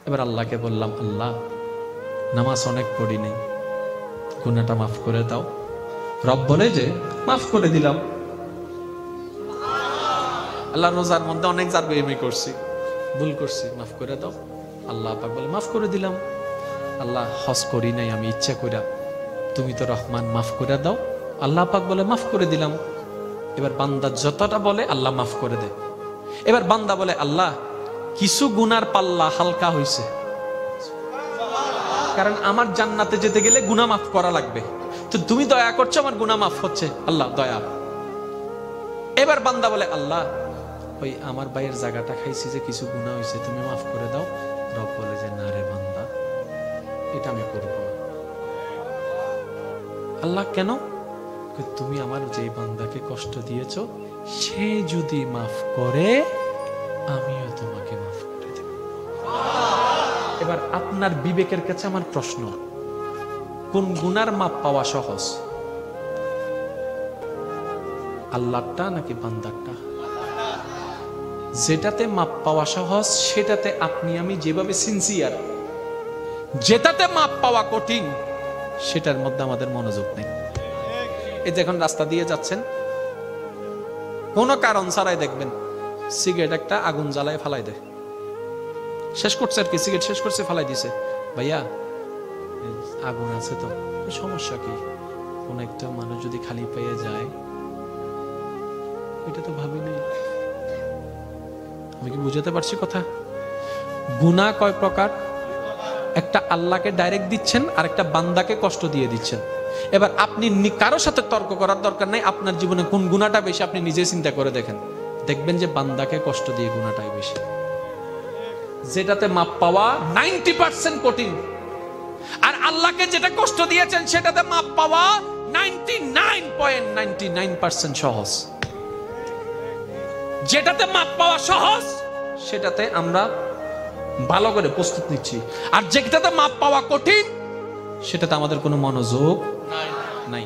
এবার আল্লাহকে বললাম, আল্লাহ নামাজ অনেক পড়ি নেই, গুনাহটা মাফ করে দাও। রব বলে যে মাফ করে দিলাম। আল্লাহ রোজার মধ্যে অনেক জারবেমি করছি, ভুল করছি, মাফ করে দাও। আল্লাহ পাক বলে মাফ করে দিলাম। আল্লাহ হজ করি নাই আমি ইচ্ছা কইরা, তুমি তো রহমান, মাফ করে দাও। আল্লাহ পাক বলে মাফ করে দিলাম। এবার বান্দা যতটা বলে আল্লাহ মাফ করে দেয়। এবার বান্দা বলে, আল্লাহ কিছু গুনার পাল্লা হালকা হইছে, কারণ আমার জান্নাতে যেতে গেলে গুনাহ মাফ করা লাগবে, তো তুমি দয়া করছো, আমার গুনাহ মাফ হচ্ছে, আল্লাহ দয়া। এবার বান্দা বলে, আল্লাহ ওই আমার ভাইয়ের জায়গাটা খাইছি যে কিছু গুনাহ হইছে, তুমি মাফ করে দাও। রব বলে যে না রে বান্দা, এটা আমি করব না। আল্লাহ কেন? তুমি আমার যে বান্দাকে কষ্ট দিয়েছো সে যদি মাফ করে আমিও তোমাকে মাফ করে দেব। এবার আপনার বিবেকের কাছে আমার প্রশ্ন, কোন গুনার মাপ পাওয়া সহজ, আল্লাহটা নাকি বান্দারটা? যেটাতে মাপ পাওয়া সহজ সেটাতে আপনি আমি যেভাবে সিনসিয়ার, যেটাতে মাপ পাওয়া কঠিন সেটার মধ্যে আমাদের মনোযোগ নেই। এই যখন রাস্তা দিয়ে যাচ্ছেন, কোনো কারণ ছাড়াই দেখবেন সিগারেট একটা আগুন জ্বালায় ফালাই দেয়, শেষ করছে আর কি, সিগারেট শেষ করছে ফালাই দিছে। ভাইয়া আগুন আছে তো, সমস্যা কি? কোন একটা মানুষ যদি খালি পেয়ে যায়, এটা তো ভাবি নাই। আমি কি বুঝাতে পারছি কথা? গুনাহ কয় প্রকার? একটা আল্লাহকে ডাইরেক্ট দিচ্ছেন, আর একটা বান্দাকে কষ্ট দিয়ে দিচ্ছেন। এবার আপনি কারোর সাথে তর্ক করার দরকার নাই, আপনার জীবনে কোন গুনাহটা বেশি আপনি নিজে চিন্তা করে দেখেন, দেখবেন যে বান্দাকে কষ্ট দিয়ে গুনাহটাই বেশি। যেটাতে মাপ পাওয়া 90% কঠিন, আর আল্লাহকে যেটা কষ্ট দিয়েছেন সেটাতে মাপ পাওয়া 99.99% সহজ। যেটাতে মাপ পাওয়া সহজ সেটাতে আমরা ভালো করে প্রস্তুত নিচ্ছি, আর যেটাতে মাপ পাওয়া কঠিন সেটাতে আমাদের কোনো মনোযোগ নাই।